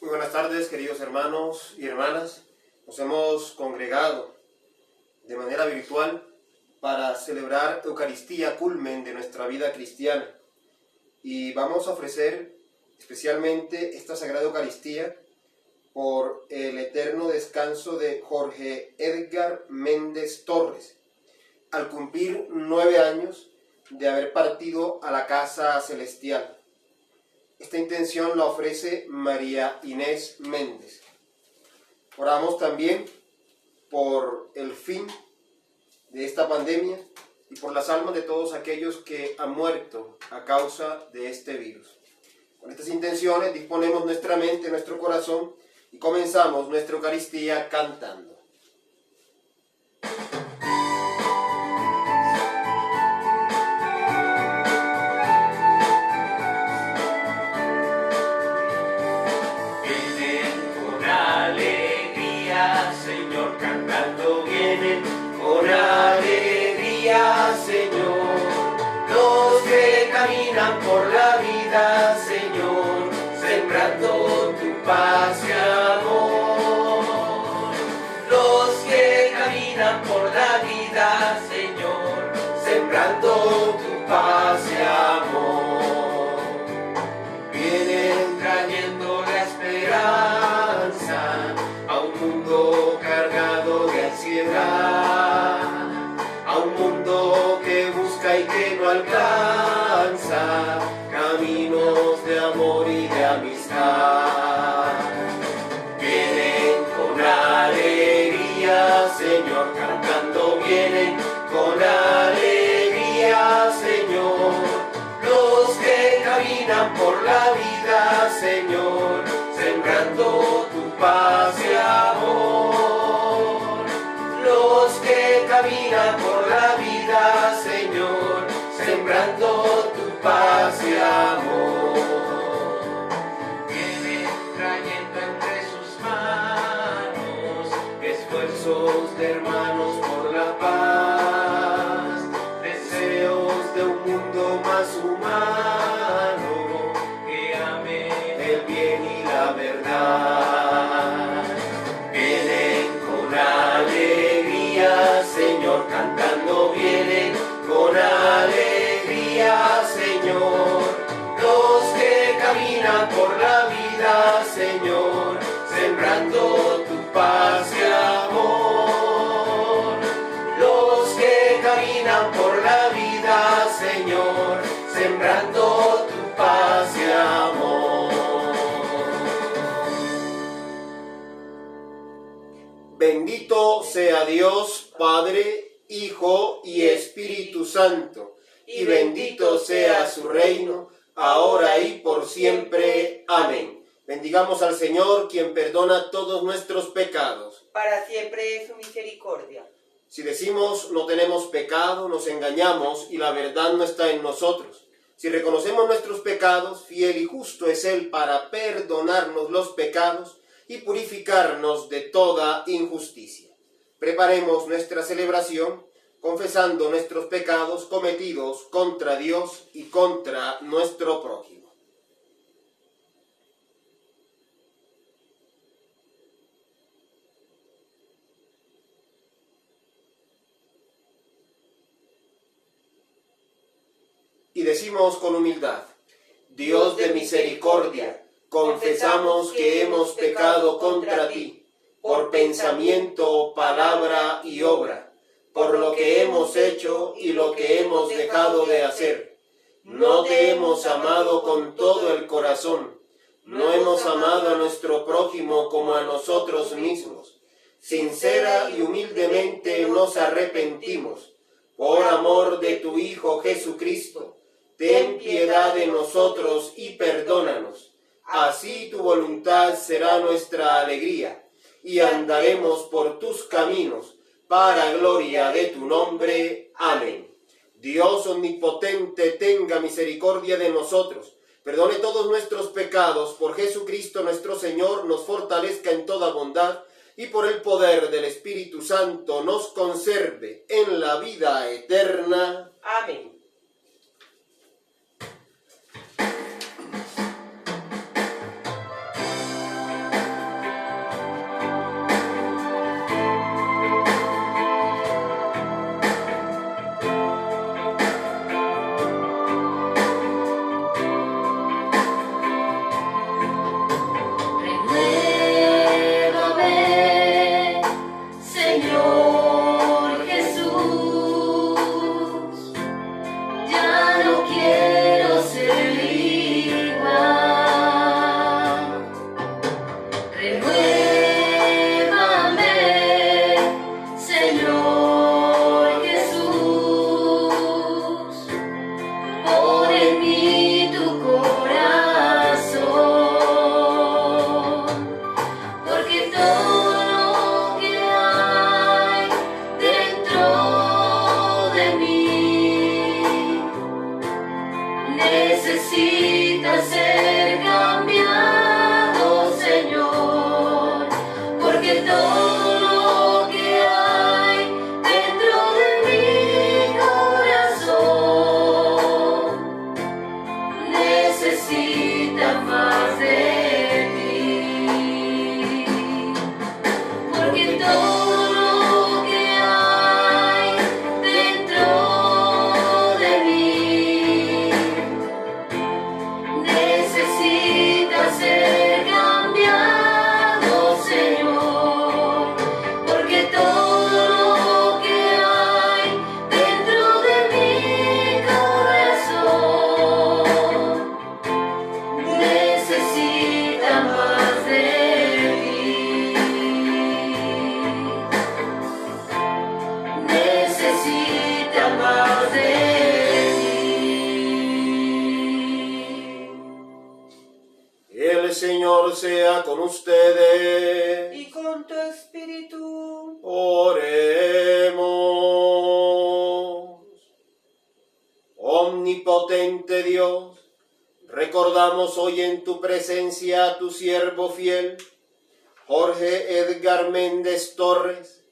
Muy buenas tardes, queridos hermanos y hermanas. Nos hemos congregado de manera virtual para celebrar Eucaristía, culmen de nuestra vida cristiana. Y vamos a ofrecer especialmente esta Sagrada Eucaristía por el eterno descanso de Jorge Edgar Méndez Torres, al cumplir 9 años de haber partido a la casa celestial. Esta intención la ofrece María Inés Méndez. Oramos también por el fin de esta pandemia y por las almas de todos aquellos que han muerto a causa de este virus. Con estas intenciones disponemos nuestra mente, nuestro corazón y comenzamos nuestra Eucaristía cantando. Con alegría, Señor, los que caminan por la vida, Señor, sembrando tu paz y amor. Los que caminan por la vida, Señor, sembrando tu paz y amor. Vienen trayendo la esperanza a un mundo cargado de ansiedad, a un mundo que busca y que no alcanza caminos de amor y de amistad. Vienen con alegría, Señor, cantando, vienen con alegría, Señor, los que caminan por la vida, Señor, sembrando tu paz y amor. Los que caminan por la vida, Señor, sembrando tu paz y amor. Vienen trayendo entre sus manos esfuerzos de hermanos por la paz, deseos de un mundo más humano que ame el bien y la verdad. Vienen con alegría, Señor, cantando, vienen con alegría, Señor, los que caminan por la vida, Señor, sembrando tu paz y amor. Los que caminan por la vida, Señor, sembrando tu paz y amor. Bendito sea Dios, Padre, Hijo y Espíritu Santo, y bendito sea su reino, ahora y por siempre. Amén. Bendigamos al Señor, quien perdona todos nuestros pecados. Para siempre es su misericordia. Si decimos no tenemos pecado, nos engañamos y la verdad no está en nosotros. Si reconocemos nuestros pecados, fiel y justo es Él para perdonarnos los pecados y purificarnos de toda injusticia. Preparemos nuestra celebración confesando nuestros pecados cometidos contra Dios y contra nuestro prójimo. Y decimos con humildad: Dios de misericordia, confesamos que hemos pecado contra ti, por pensamiento, palabra y obra, por lo que hemos hecho y lo que hemos dejado de hacer. No te hemos amado con todo el corazón, no hemos amado a nuestro prójimo como a nosotros mismos. Sincera y humildemente nos arrepentimos. Por amor de tu Hijo Jesucristo, ten piedad de nosotros y perdónanos. Así tu voluntad será nuestra alegría, y andaremos por tus caminos, para gloria de tu nombre. Amén. Dios omnipotente, tenga misericordia de nosotros, perdone todos nuestros pecados, por Jesucristo nuestro Señor, nos fortalezca en toda bondad, y por el poder del Espíritu Santo nos conserve en la vida eterna. Amén. necesita ser cambiado, Señor, porque todo lo que hay dentro de mi corazón necesita más de ti, porque todo lo que hay dentro de mí necesita ser cambiado, Señor, porque todo lo que hay dentro de mi corazón necesita más de ti, necesita más de ti. El Señor sea con ustedes. Y con tu espíritu. Oremos. Omnipotente Dios, recordamos hoy en tu presencia a tu siervo fiel, Jorge Edgar Méndez Torres,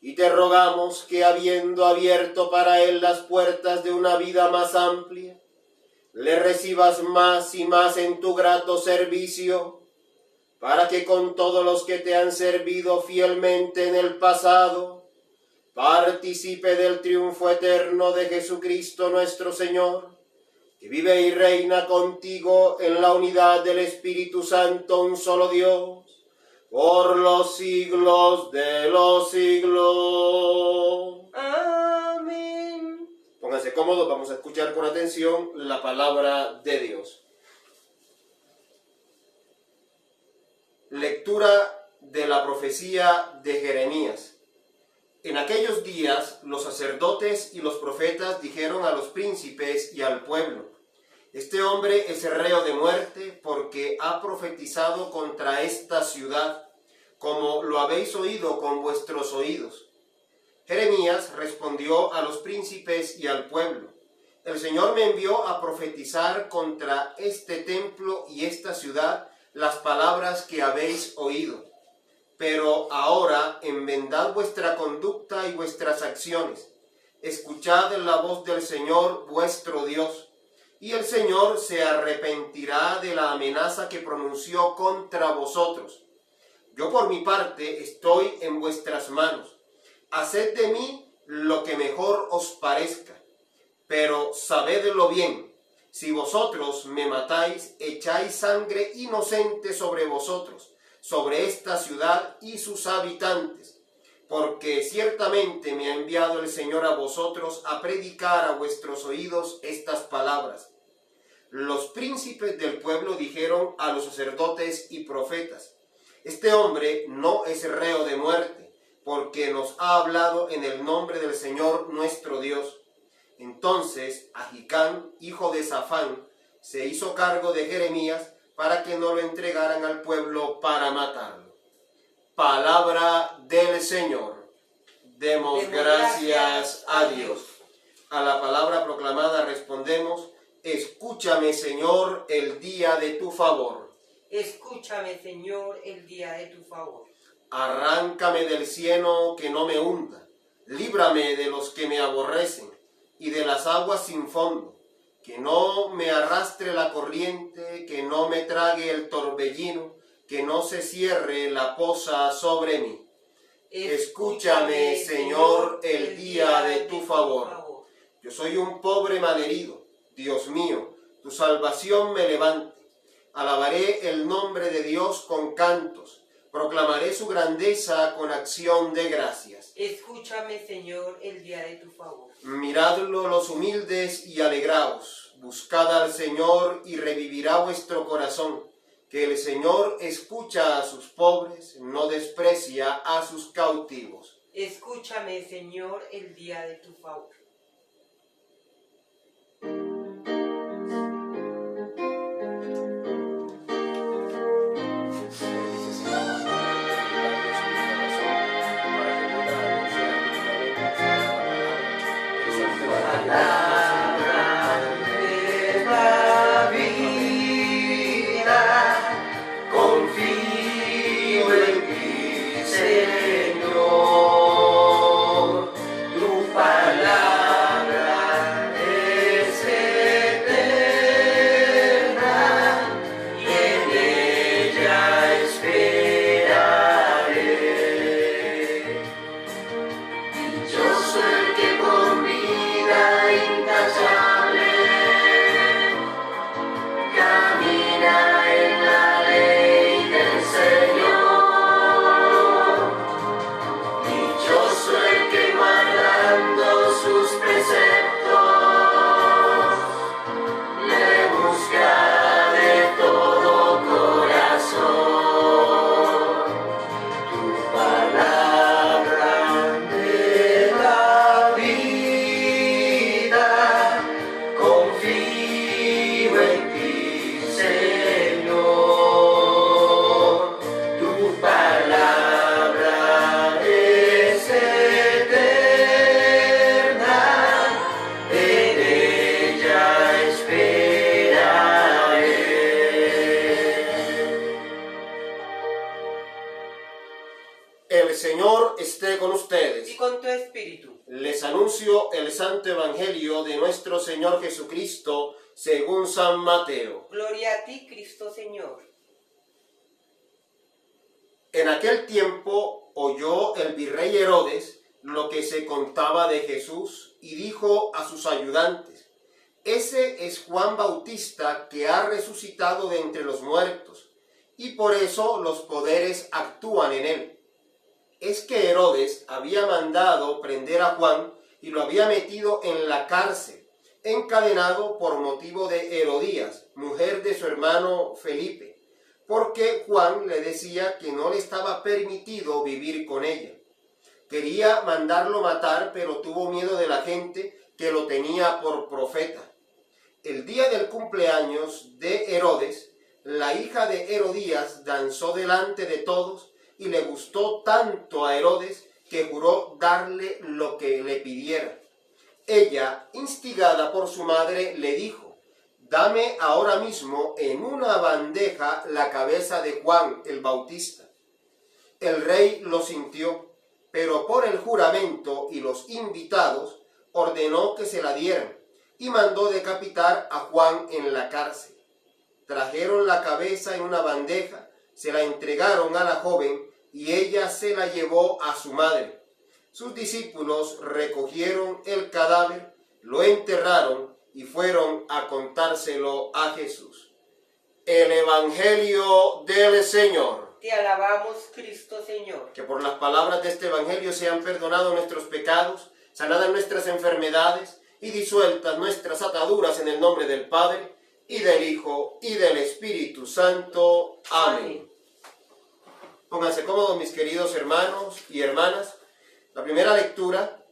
y te rogamos que, habiendo abierto para él las puertas de una vida más amplia, le recibas más y más en tu grato servicio, para que con todos los que te han servido fielmente en el pasado, participe del triunfo eterno de Jesucristo nuestro Señor, que vive y reina contigo en la unidad del Espíritu Santo, un solo Dios, por los siglos de los siglos. Amén. Pónganse cómodos, vamos a escuchar con atención la palabra de Dios. Lectura de la profecía de Jeremías. En aquellos días los sacerdotes y los profetas dijeron a los príncipes y al pueblo: este hombre es reo de muerte porque ha profetizado contra esta ciudad, como lo habéis oído con vuestros oídos. Jeremías respondió a los príncipes y al pueblo: el Señor me envió a profetizar contra este templo y esta ciudad las palabras que habéis oído. Pero ahora enmendad vuestra conducta y vuestras acciones. Escuchad la voz del Señor vuestro Dios, y el Señor se arrepentirá de la amenaza que pronunció contra vosotros. Yo por mi parte estoy en vuestras manos. Haced de mí lo que mejor os parezca, pero sabedlo bien. Si vosotros me matáis, echáis sangre inocente sobre vosotros, sobre esta ciudad y sus habitantes, porque ciertamente me ha enviado el Señor a vosotros a predicar a vuestros oídos estas palabras. Los príncipes del pueblo dijeron a los sacerdotes y profetas: este hombre no es reo de muerte, porque nos ha hablado en el nombre del Señor nuestro Dios. Entonces Ahicam, hijo de Safán, se hizo cargo de Jeremías para que no lo entregaran al pueblo para matarlo. Palabra del Señor. Demos gracias a Dios. A la palabra proclamada respondemos: escúchame, Señor, el día de tu favor. Escúchame, Señor, el día de tu favor. Arráncame del cieno que no me hunda, líbrame de los que me aborrecen y de las aguas sin fondo, que no me arrastre la corriente, que no me trague el torbellino, que no se cierre la poza sobre mí. Escúchame, Señor, el día de tu favor. Yo soy un pobre malherido, Dios mío, tu salvación me levante. Alabaré el nombre de Dios con cantos, proclamaré su grandeza con acción de gracias. Escúchame, Señor, el día de tu favor. Miradlo los humildes y alegraos, buscad al Señor y revivirá vuestro corazón, que el Señor escucha a sus pobres, no desprecia a sus cautivos. Escúchame, Señor, el día de tu favor. Palabra de paz. anuncio el Santo Evangelio de nuestro Señor Jesucristo según San Mateo. Gloria a ti, Cristo Señor. En aquel tiempo oyó el virrey Herodes lo que se contaba de Jesús y dijo a sus ayudantes: ese es Juan Bautista que ha resucitado de entre los muertos, y por eso los poderes actúan en él. Es que Herodes había mandado prender a Juan y lo había metido en la cárcel, encadenado por motivo de Herodías, mujer de su hermano Felipe, porque Juan le decía que no le estaba permitido vivir con ella. Quería mandarlo matar, pero tuvo miedo de la gente que lo tenía por profeta. El día del cumpleaños de Herodes, la hija de Herodías danzó delante de todos y le gustó tanto a Herodes que juró darle lo que le pidiera. Ella, instigada por su madre, le dijo: dame ahora mismo en una bandeja la cabeza de Juan el Bautista. El rey lo sintió, pero por el juramento y los invitados ordenó que se la dieran y mandó decapitar a Juan en la cárcel. Trajeron la cabeza en una bandeja, se la entregaron a la joven y ella se la llevó a su madre. Sus discípulos recogieron el cadáver, lo enterraron y fueron a contárselo a Jesús. El Evangelio del Señor. Te alabamos, Cristo Señor. Que por las palabras de este Evangelio sean perdonados nuestros pecados, sanadas nuestras enfermedades y disueltas nuestras ataduras en el nombre del Padre, y del Hijo, y del Espíritu Santo. Amén. Pónganse cómodos, mis queridos hermanos y hermanas. La primera lectura,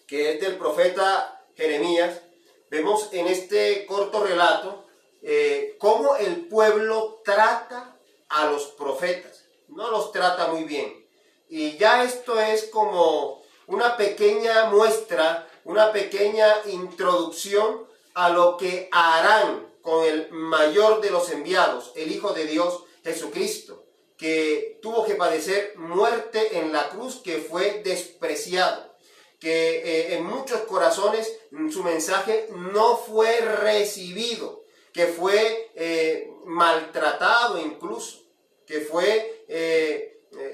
que es del profeta Jeremías, vemos en este corto relato cómo el pueblo trata a los profetas. No los trata muy bien. Y ya esto es como una pequeña muestra, una pequeña introducción a lo que harán con el mayor de los enviados, el Hijo de Dios, Jesucristo, que tuvo que padecer muerte en la cruz, que fue despreciado, que en muchos corazones su mensaje no fue recibido, que fue maltratado incluso, que fue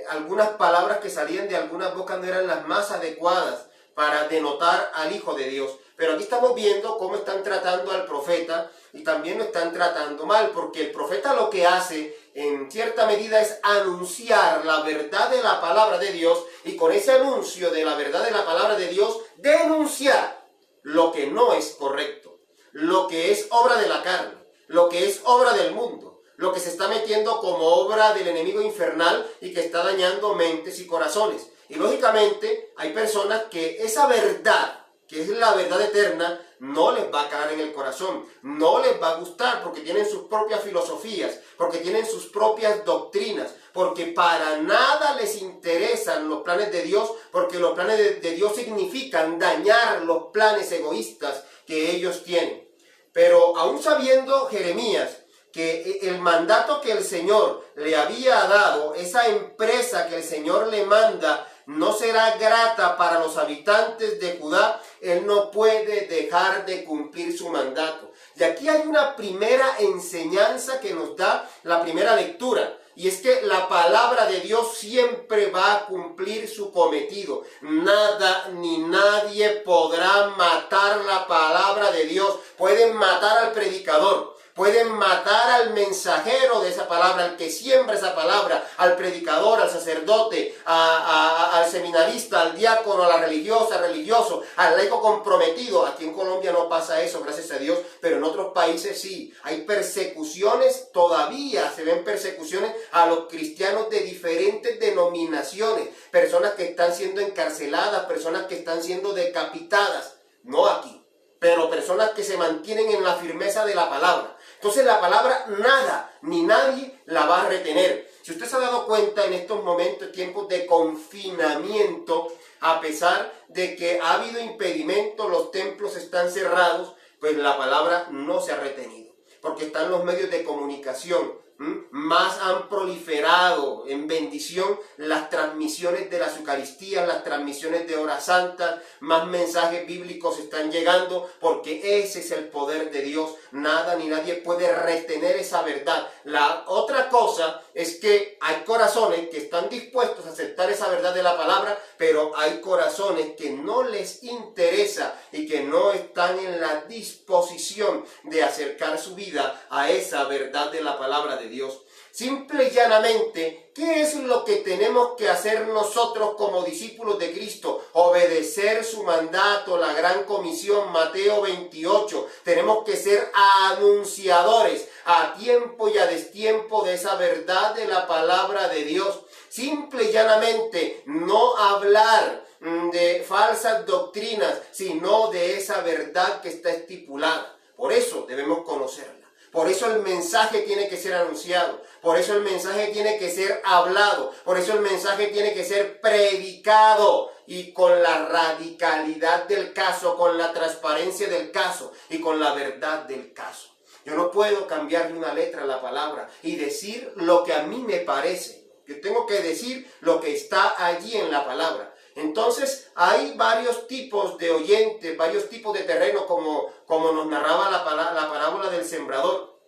algunas palabras que salían de algunas bocas no eran las más adecuadas para denotar al Hijo de Dios. Pero aquí estamos viendo cómo están tratando al profeta y también lo están tratando mal, porque el profeta lo que hace en cierta medida es anunciar la verdad de la palabra de Dios, y con ese anuncio de la verdad de la palabra de Dios denunciar lo que no es correcto, lo que es obra de la carne, lo que es obra del mundo, lo que se está metiendo como obra del enemigo infernal y que está dañando mentes y corazones. Y lógicamente hay personas que esa verdad, que es la verdad eterna, no les va a caer en el corazón, no les va a gustar, porque tienen sus propias filosofías, porque tienen sus propias doctrinas, porque para nada les interesan los planes de Dios, porque los planes de Dios significan dañar los planes egoístas que ellos tienen. Pero aún sabiendo Jeremías que el mandato que el Señor le había dado, esa empresa que el Señor le manda, no será grata para los habitantes de Judá, él no puede dejar de cumplir su mandato. Y aquí hay una primera enseñanza que nos da la primera lectura, y es que la palabra de Dios siempre va a cumplir su cometido. Nada ni nadie podrá matar la palabra de Dios. Pueden matar al predicador, pueden matar al mensajero de esa palabra, al que siembra esa palabra, al predicador, al sacerdote, al seminarista, al diácono, a la religiosa, al religioso, al laico comprometido. Aquí en Colombia no pasa eso, gracias a Dios, pero en otros países sí. Hay persecuciones, todavía se ven persecuciones a los cristianos de diferentes denominaciones, personas que están siendo encarceladas, personas que están siendo decapitadas, no aquí, pero personas que se mantienen en la firmeza de la palabra. Entonces la palabra nada ni nadie la va a retener. Si usted se ha dado cuenta en estos momentos, tiempos de confinamiento, a pesar de que ha habido impedimentos, los templos están cerrados, pues la palabra no se ha retenido, porque están los medios de comunicación más han proliferado en bendición las transmisiones de las Eucaristías, las transmisiones de horas santas, más mensajes bíblicos están llegando, porque ese es el poder de Dios. Nada ni nadie puede retener esa verdad. La otra cosa es que hay corazones que están dispuestos a aceptar esa verdad de la palabra, pero hay corazones que no les interesa y que no están en la disposición de acercar su vida a esa verdad de la palabra de Dios. Simple y llanamente, ¿qué es lo que tenemos que hacer nosotros como discípulos de Cristo? Obedecer su mandato, la gran comisión, Mateo 28. Tenemos que ser anunciadores a tiempo y a destiempo de esa verdad de la palabra de Dios. Simple y llanamente, no hablar de falsas doctrinas, sino de esa verdad que está estipulada. Por eso debemos conocerla. Por eso el mensaje tiene que ser anunciado. Por eso el mensaje tiene que ser hablado. Por eso el mensaje tiene que ser predicado. Y con la radicalidad del caso, con la transparencia del caso y con la verdad del caso. Yo no puedo cambiarle una letra a la palabra y decir lo que a mí me parece. Yo tengo que decir lo que está allí en la palabra. Entonces hay varios tipos de oyentes, varios tipos de terreno, como nos narraba la parábola del sembrador.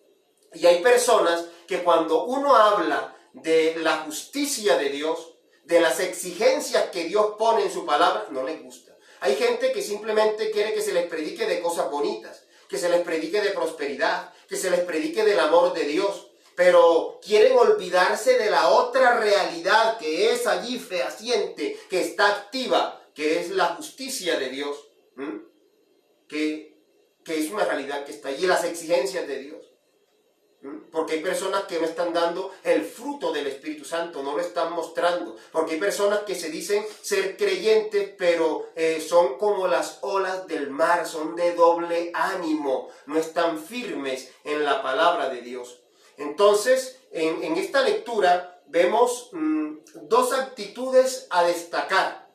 Y hay personas que cuando uno habla de la justicia de Dios, de las exigencias que Dios pone en su palabra, no les gusta. Hay gente que simplemente quiere que se les predique de cosas bonitas, que se les predique de prosperidad, que se les predique del amor de Dios. Pero quieren olvidarse de la otra realidad que es allí fehaciente, que está activa, que es la justicia de Dios, que es una realidad que está allí, las exigencias de Dios. Porque hay personas que no están dando el fruto del Espíritu Santo, no lo están mostrando. Porque hay personas que se dicen ser creyentes, pero son como las olas del mar, son de doble ánimo, no están firmes en la palabra de Dios. Entonces, en esta lectura vemos dos actitudes a destacar.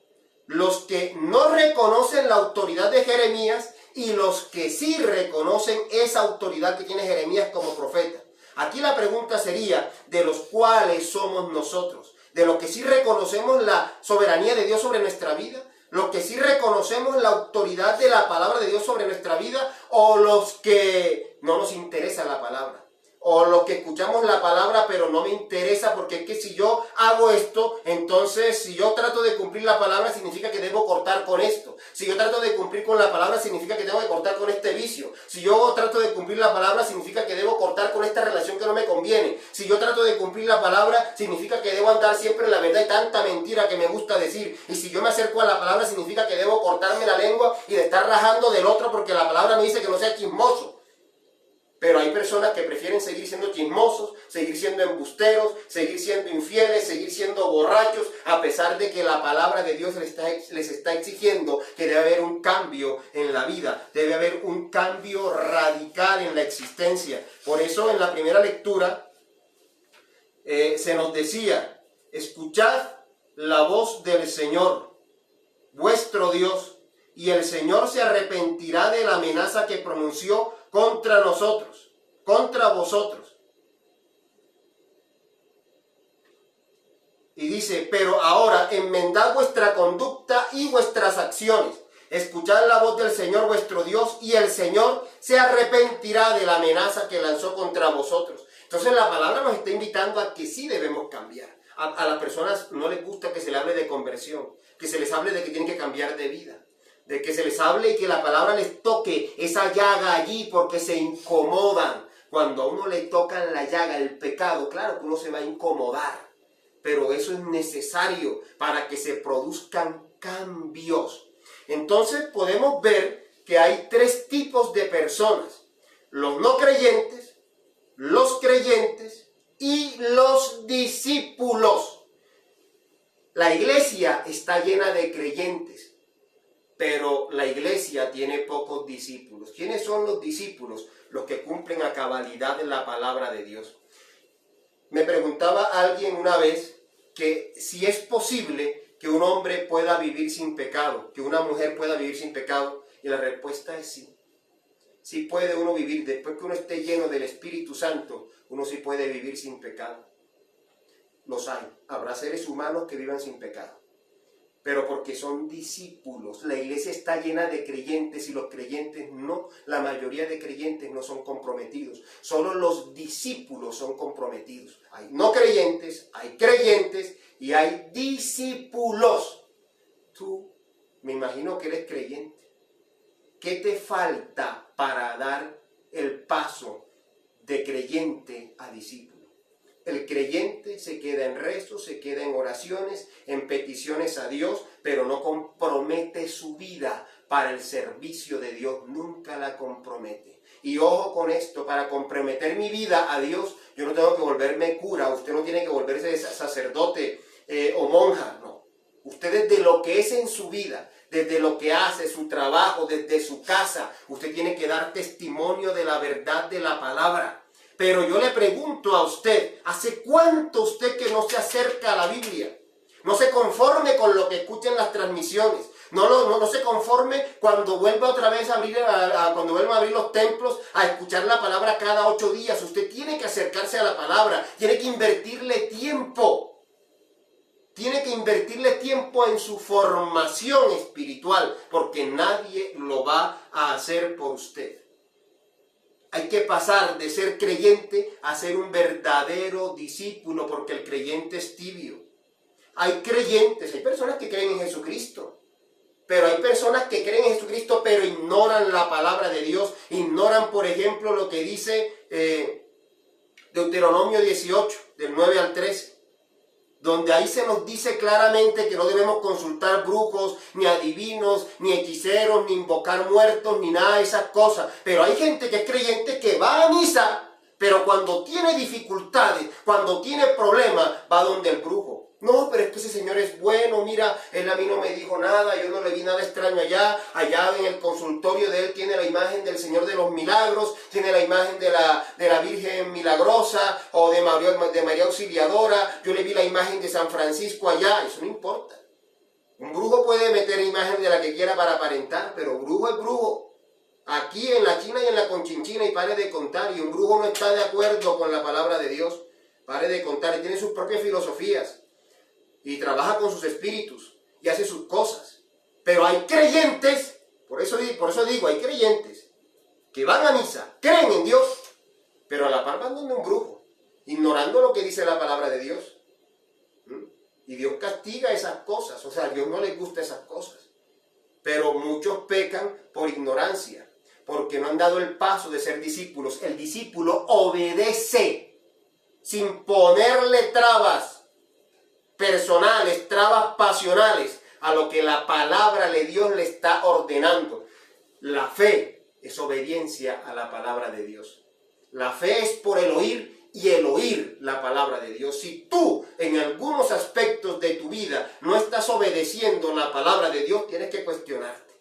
Los que no reconocen la autoridad de Jeremías y los que sí reconocen esa autoridad que tiene Jeremías como profeta. Aquí la pregunta sería, ¿de los cuales somos nosotros? ¿De los que sí reconocemos la soberanía de Dios sobre nuestra vida? ¿Los que sí reconocemos la autoridad de la palabra de Dios sobre nuestra vida? ¿O los que no nos interesa la palabra? O los que escuchamos la palabra pero no me interesa porque es que si yo hago esto, entonces si yo trato de cumplir la palabra significa que debo cortar con esto. Si yo trato de cumplir con la palabra significa que tengo que cortar con este vicio. Si yo trato de cumplir la palabra significa que debo cortar con esta relación que no me conviene. Si yo trato de cumplir la palabra significa que debo andar siempre en la verdad y tanta mentira que me gusta decir. Y si yo me acerco a la palabra significa que debo cortarme la lengua y de estar rajando del otro porque la palabra me dice que no sea chismoso. Pero hay personas que prefieren seguir siendo chismosos, seguir siendo embusteros, seguir siendo infieles, seguir siendo borrachos, a pesar de que la palabra de Dios les está exigiendo que debe haber un cambio en la vida, debe haber un cambio radical en la existencia. Por eso en la primera lectura se nos decía, escuchad la voz del Señor, vuestro Dios, y el Señor se arrepentirá de la amenaza que pronunció contra nosotros, contra vosotros. Y dice, pero ahora enmendad vuestra conducta y vuestras acciones. Escuchad la voz del Señor vuestro Dios y el Señor se arrepentirá de la amenaza que lanzó contra vosotros. Entonces la palabra nos está invitando a que sí debemos cambiar. A las personas no les gusta que se les hable de conversión, que se les hable de que tienen que cambiar de vida. De que se les hable y que la palabra les toque esa llaga allí porque se incomodan. Cuando a uno le tocan la llaga, el pecado, claro que uno se va a incomodar. Pero eso es necesario para que se produzcan cambios. Entonces podemos ver que hay tres tipos de personas. Los no creyentes, los creyentes y los discípulos. La iglesia está llena de creyentes. Pero la iglesia tiene pocos discípulos. ¿Quiénes son los discípulos? Los que cumplen a cabalidad en la palabra de Dios. Me preguntaba alguien una vez que si es posible que un hombre pueda vivir sin pecado, que una mujer pueda vivir sin pecado, y la respuesta es sí. sí puede uno vivir, después que uno esté lleno del Espíritu Santo, uno sí puede vivir sin pecado. Los hay, habrá seres humanos que vivan sin pecado, pero porque son discípulos. La iglesia está llena de creyentes y los creyentes no, la mayoría de creyentes no son comprometidos, solo los discípulos son comprometidos. Hay no creyentes, hay creyentes y hay discípulos. Tú, me imagino que eres creyente. ¿Qué te falta para dar el paso de creyente a discípulo? El creyente se queda en rezos, se queda en oraciones, en peticiones a Dios, pero no compromete su vida para el servicio de Dios, nunca la compromete. Y ojo con esto, para comprometer mi vida a Dios, yo no tengo que volverme cura, usted no tiene que volverse sacerdote o monja, no. Usted desde lo que es en su vida, desde lo que hace, su trabajo, desde su casa, usted tiene que dar testimonio de la verdad de la palabra. Pero yo le pregunto a usted, ¿hace cuánto usted que no se acerca a la Biblia? No se conforme con lo que escucha en las transmisiones. No se conforme cuando vuelva otra vez a abrir, cuando vuelva a abrir los templos a escuchar la palabra cada 8 días. Usted tiene que acercarse a la palabra, tiene que invertirle tiempo. Tiene que invertirle tiempo en su formación espiritual, porque nadie lo va a hacer por usted. Hay que pasar de ser creyente a ser un verdadero discípulo, porque el creyente es tibio. Hay creyentes, hay personas que creen en Jesucristo, pero hay personas que creen en Jesucristo pero ignoran la palabra de Dios, ignoran, por ejemplo, lo que dice Deuteronomio 18, del 9 al 13. Donde ahí se nos dice claramente que no debemos consultar brujos, ni adivinos, ni hechiceros, ni invocar muertos, ni nada de esas cosas. Pero hay gente que es creyente que va a misa, pero cuando tiene dificultades, cuando tiene problemas, va donde el brujo. No, pero es que ese señor es bueno, mira, él a mí no me dijo nada, yo no le vi nada extraño allá en el consultorio de él tiene la imagen del Señor de los Milagros, tiene la imagen de la Virgen Milagrosa o de María Auxiliadora, yo le vi la imagen de San Francisco allá, eso no importa. Un brujo puede meter imagen de la que quiera para aparentar, pero brujo es brujo. Aquí en la China y en la Conchinchina, y pare de contar, y un brujo no está de acuerdo con la palabra de Dios, pare de contar, y tiene sus propias filosofías. Y trabaja con sus espíritus y hace sus cosas. Pero hay creyentes, por eso digo, hay creyentes que van a misa, creen en Dios, pero a la par van donde un brujo, ignorando lo que dice la palabra de Dios. Y Dios castiga esas cosas, o sea, a Dios no le gusta esas cosas. Pero muchos pecan por ignorancia, porque no han dado el paso de ser discípulos. El discípulo obedece sin ponerle trabas personales, trabas pasionales a lo que la palabra de Dios le está ordenando. La fe es obediencia a la palabra de Dios. La fe es por el oír y el oír la palabra de Dios. Si tú en algunos aspectos de tu vida no estás obedeciendo la palabra de Dios, tienes que cuestionarte.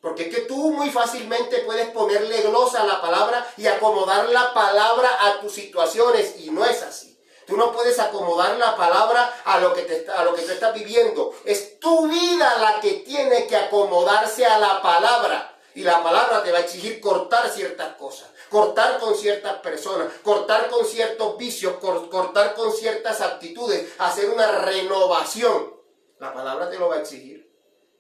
Porque es que tú muy fácilmente puedes ponerle glosa a la palabra y acomodar la palabra a tus situaciones, y no es así. Tú no puedes acomodar la palabra a lo que tú estás viviendo. Es tu vida la que tiene que acomodarse a la palabra. Y la palabra te va a exigir cortar ciertas cosas, cortar con ciertas personas, cortar con ciertos vicios, cortar con ciertas actitudes, hacer una renovación. La palabra te lo va a exigir,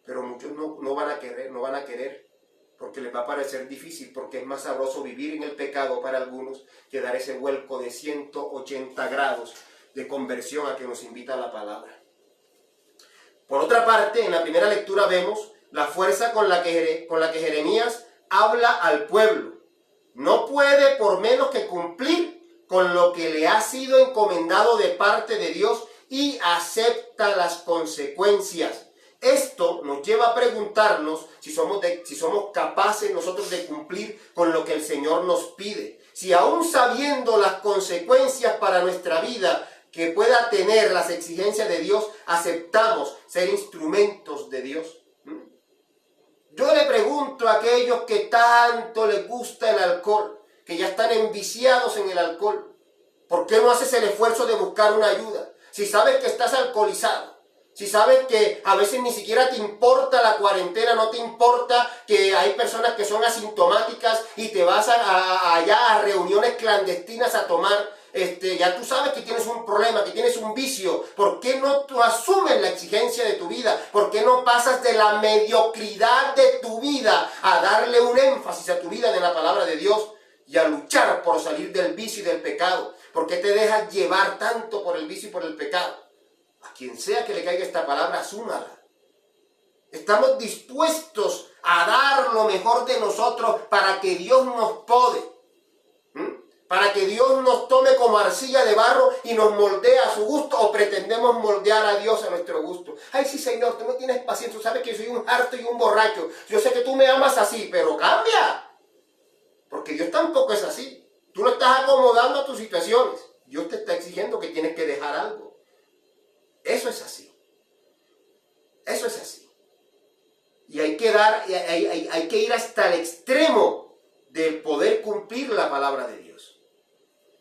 pero muchos no van a querer. Porque les va a parecer difícil, porque es más sabroso vivir en el pecado para algunos que dar ese vuelco de 180 grados de conversión a que nos invita la palabra. Por otra parte, en la primera lectura vemos la fuerza con la que Jeremías habla al pueblo. No puede por menos que cumplir con lo que le ha sido encomendado de parte de Dios y acepta las consecuencias. Esto nos lleva a preguntarnos si somos capaces nosotros de cumplir con lo que el Señor nos pide. Si aún sabiendo las consecuencias para nuestra vida que pueda tener las exigencias de Dios, aceptamos ser instrumentos de Dios. Yo le pregunto a aquellos que tanto les gusta el alcohol, que ya están enviciados en el alcohol, ¿por qué no haces el esfuerzo de buscar una ayuda? Si sabes que estás alcoholizado, Si sabes que a veces ni siquiera te importa la cuarentena, no te importa que hay personas que son asintomáticas y te vas allá a reuniones clandestinas a tomar, ya tú sabes que tienes un problema, que tienes un vicio. ¿Por qué no tú asumes la exigencia de tu vida? ¿Por qué no pasas de la mediocridad de tu vida a darle un énfasis a tu vida de la palabra de Dios y a luchar por salir del vicio y del pecado? ¿Por qué te dejas llevar tanto por el vicio y por el pecado? A quien sea que le caiga esta palabra, asúmala. Estamos dispuestos a dar lo mejor de nosotros para que Dios nos pode. Para que Dios nos tome como arcilla de barro y nos moldee a su gusto, o pretendemos moldear a Dios a nuestro gusto. Ay, sí, Señor, tú no tienes paciencia, tú sabes que yo soy un harto y un borracho. Yo sé que tú me amas así, pero cambia. Porque Dios tampoco es así. Tú lo estás acomodando a tus situaciones. Dios te está exigiendo que tienes que dejar algo. Eso es así. Eso es así. Y hay que ir hasta el extremo de poder cumplir la palabra de Dios.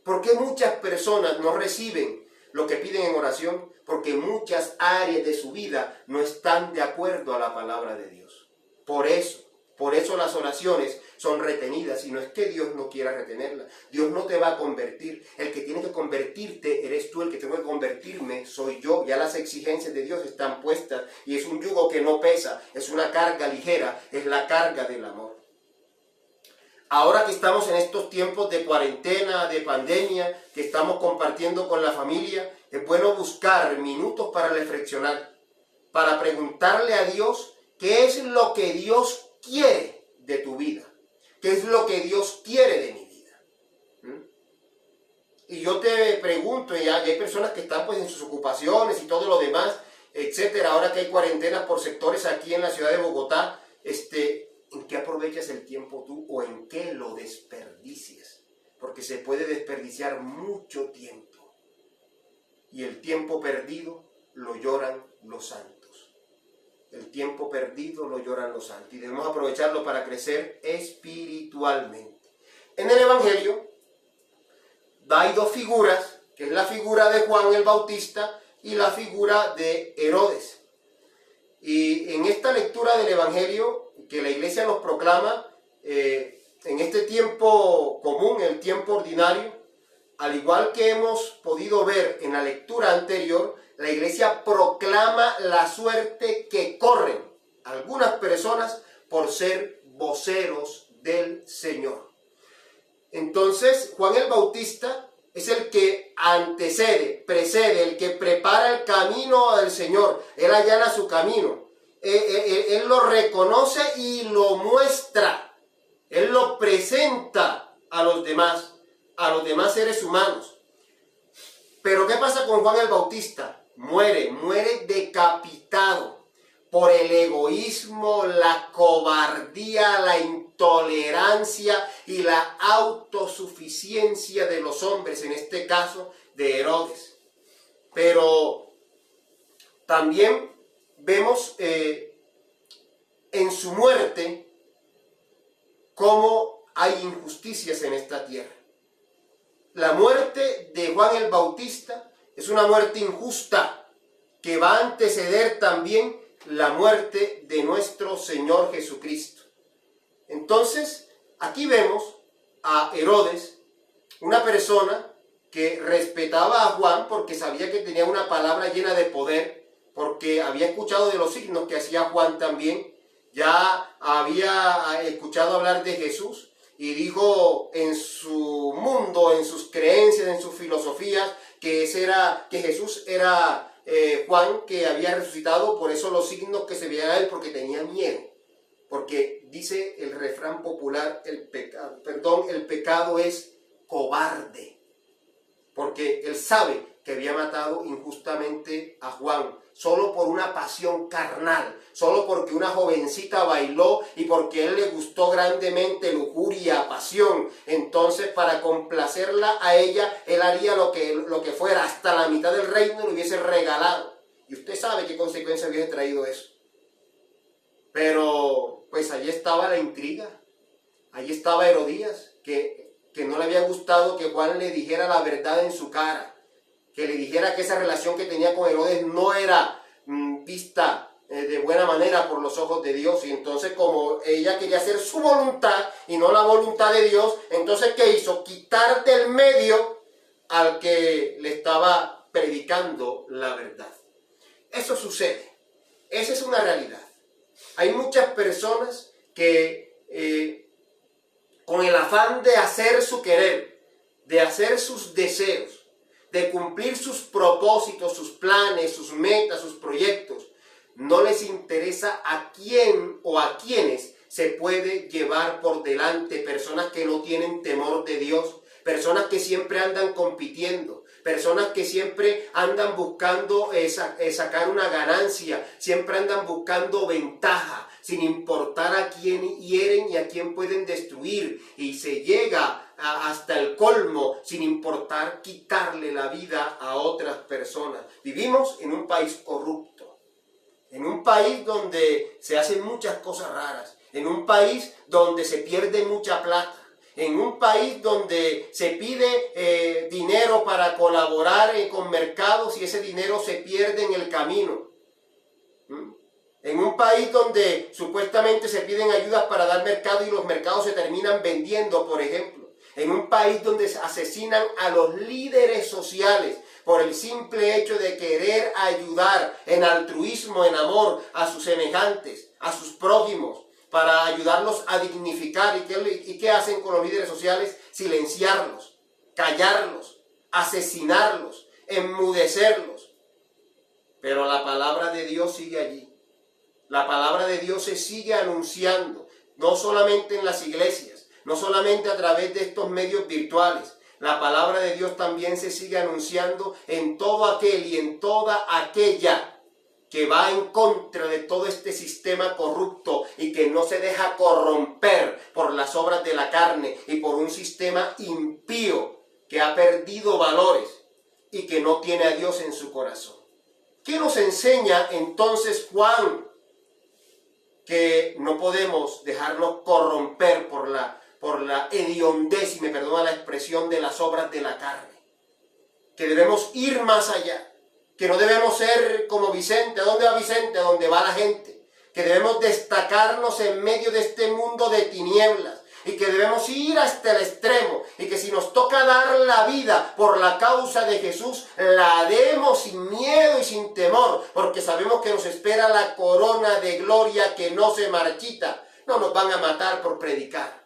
¿Por qué muchas personas no reciben lo que piden en oración? Porque muchas áreas de su vida no están de acuerdo a la palabra de Dios. Por eso las oraciones son retenidas, y no es que Dios no quiera retenerlas. Dios no te va a convertir. El que tiene que convertirte eres tú, el que tengo que convertirme soy yo. Ya las exigencias de Dios están puestas y es un yugo que no pesa, es una carga ligera, es la carga del amor. Ahora que estamos en estos tiempos de cuarentena, de pandemia, que estamos compartiendo con la familia, es bueno buscar minutos para reflexionar, para preguntarle a Dios qué es lo que Dios quiere de tu vida. ¿Qué es lo que Dios quiere de mi vida? Y yo te pregunto, ya hay personas que están pues en sus ocupaciones y todo lo demás, etcétera. Ahora que hay cuarentenas por sectores aquí en la ciudad de Bogotá, ¿en qué aprovechas el tiempo tú o en qué lo desperdicias? Porque se puede desperdiciar mucho tiempo. Y el tiempo perdido lo lloran los santos. El tiempo perdido lo lloran los santos y debemos aprovecharlo para crecer espiritualmente. En el Evangelio hay dos figuras, que es la figura de Juan el Bautista y la figura de Herodes. Y en esta lectura del Evangelio que la iglesia nos proclama, en este tiempo común, el tiempo ordinario, al igual que hemos podido ver en la lectura anterior, la iglesia proclama la suerte que corren algunas personas por ser voceros del Señor. Entonces, Juan el Bautista es el que antecede, precede, el que prepara el camino del Señor. Él allana su camino. Él lo reconoce y lo muestra. Él lo presenta a los demás seres humanos. Pero ¿qué pasa con Juan el Bautista? Muere decapitado por el egoísmo, la cobardía, la intolerancia y la autosuficiencia de los hombres, en este caso de Herodes. Pero también vemos en su muerte cómo hay injusticias en esta tierra. La muerte de Juan el Bautista es una muerte injusta que va a anteceder también la muerte de nuestro Señor Jesucristo. Entonces, aquí vemos a Herodes, una persona que respetaba a Juan porque sabía que tenía una palabra llena de poder, porque había escuchado de los signos que hacía Juan también, ya había escuchado hablar de Jesús, y dijo en su mundo, en sus creencias, en sus filosofías, que Jesús era Juan, que había resucitado. Por eso los signos que se veían a él, porque tenía miedo. Porque dice el refrán popular, el pecado es cobarde. Porque él sabe que había matado injustamente a Juan, solo por una pasión carnal, solo porque una jovencita bailó y porque a él le gustó grandemente lujuria, pasión. Entonces, para complacerla a ella, él haría lo que fuera, hasta la mitad del reino le hubiese regalado. Y usted sabe qué consecuencia hubiese traído eso. Pero, pues allí estaba la intriga, allí estaba Herodías, que no le había gustado que Juan le dijera la verdad en su cara, que le dijera que esa relación que tenía con Herodes no era vista de buena manera por los ojos de Dios, y entonces como ella quería hacer su voluntad y no la voluntad de Dios, entonces ¿qué hizo? Quitar del medio al que le estaba predicando la verdad. Eso sucede, esa es una realidad. Hay muchas personas que con el afán de hacer su querer, de hacer sus deseos, de cumplir sus propósitos, sus planes, sus metas, sus proyectos, no les interesa a quién o a quiénes se puede llevar por delante, personas que no tienen temor de Dios, personas que siempre andan compitiendo, personas que siempre andan buscando sacar una ganancia, siempre andan buscando ventaja, sin importar a quién hieren y a quién pueden destruir, y se llega hasta el colmo sin importar quitarle la vida a otras personas. Vivimos en un país corrupto, en un país donde se hacen muchas cosas raras, en un país donde se pierde mucha plata, en un país donde se pide dinero para colaborar con mercados y ese dinero se pierde en el camino. En un país donde supuestamente se piden ayudas para dar mercado y los mercados se terminan vendiendo, por ejemplo. En un país donde se asesinan a los líderes sociales por el simple hecho de querer ayudar en altruismo, en amor a sus semejantes, a sus prójimos, para ayudarlos a dignificar. ¿Y qué hacen con los líderes sociales? Silenciarlos, callarlos, asesinarlos, enmudecerlos. Pero la palabra de Dios sigue allí. La palabra de Dios se sigue anunciando, no solamente en las iglesias, no solamente a través de estos medios virtuales. La palabra de Dios también se sigue anunciando en todo aquel y en toda aquella que va en contra de todo este sistema corrupto y que no se deja corromper por las obras de la carne y por un sistema impío que ha perdido valores y que no tiene a Dios en su corazón. ¿Qué nos enseña entonces Juan? Que no podemos dejarnos corromper por la hediondez, y me perdona la expresión, de las obras de la carne. Que debemos ir más allá. Que no debemos ser como Vicente. ¿A dónde va Vicente? A donde va la gente. Que debemos destacarnos en medio de este mundo de tinieblas. Y que debemos ir hasta el extremo. Y que si nos toca dar la vida por la causa de Jesús, la demos sin miedo y sin temor. Porque sabemos que nos espera la corona de gloria que no se marchita. No nos van a matar por predicar.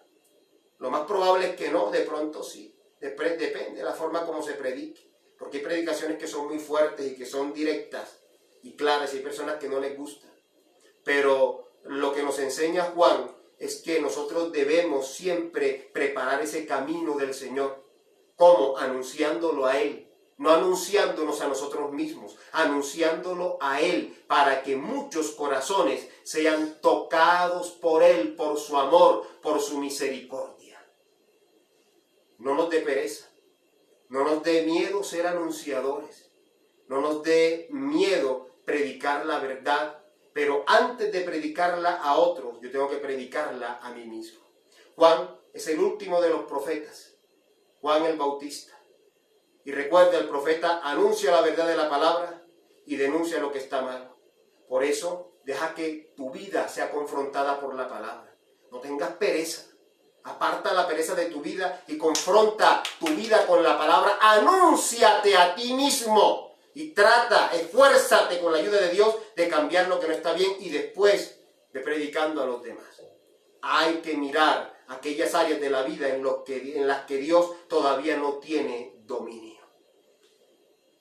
Lo más probable es que no, de pronto sí. Depende de la forma como se predique. Porque hay predicaciones que son muy fuertes y que son directas y claras, y hay personas que no les gusta. Pero lo que nos enseña Juan es que nosotros debemos siempre preparar ese camino del Señor. ¿Cómo? Anunciándolo a Él. No anunciándonos a nosotros mismos, anunciándolo a Él, para que muchos corazones sean tocados por Él, por su amor, por su misericordia. No nos dé pereza, no nos dé miedo ser anunciadores, no nos dé miedo predicar la verdad, pero antes de predicarla a otros, yo tengo que predicarla a mí mismo. Juan es el último de los profetas, Juan el Bautista. Y recuerda, el profeta anuncia la verdad de la palabra y denuncia lo que está mal. Por eso, deja que tu vida sea confrontada por la palabra. No tengas pereza. Aparta la pereza de tu vida y confronta tu vida con la palabra. Anúnciate a ti mismo y esfuérzate con la ayuda de Dios de cambiar lo que no está bien y después de predicando a los demás. Hay que mirar aquellas áreas de la vida en las que Dios todavía no tiene dominio.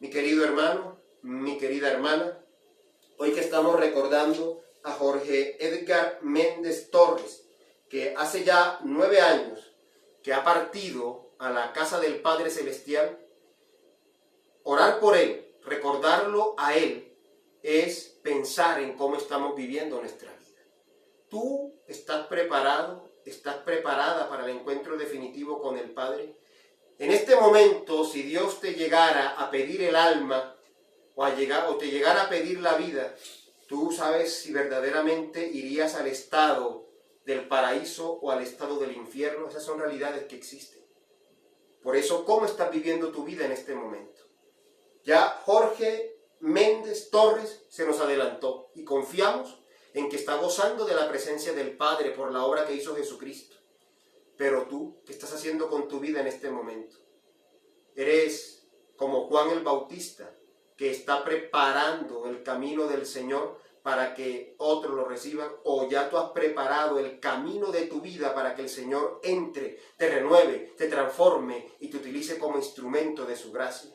Mi querido hermano, mi querida hermana, hoy que estamos recordando a Jorge Edgar Méndez Torres, que hace ya 9 años que ha partido a la casa del Padre Celestial, orar por él, recordarlo a él, es pensar en cómo estamos viviendo nuestra vida. ¿Tú estás preparado? ¿Estás preparada para el encuentro definitivo con el Padre? En este momento, si Dios te llegara a pedir el alma o te llegara a pedir la vida, tú sabes si verdaderamente irías al estado del paraíso o al estado del infierno. Esas son realidades que existen. Por eso, ¿cómo estás viviendo tu vida en este momento? Ya Jorge Méndez Torres se nos adelantó y confiamos en que está gozando de la presencia del Padre por la obra que hizo Jesucristo. Pero tú, ¿qué estás haciendo con tu vida en este momento? Eres como Juan el Bautista, que está preparando el camino del Señor para que otros lo reciban, o ya tú has preparado el camino de tu vida para que el Señor entre, te renueve, te transforme y te utilice como instrumento de su gracia.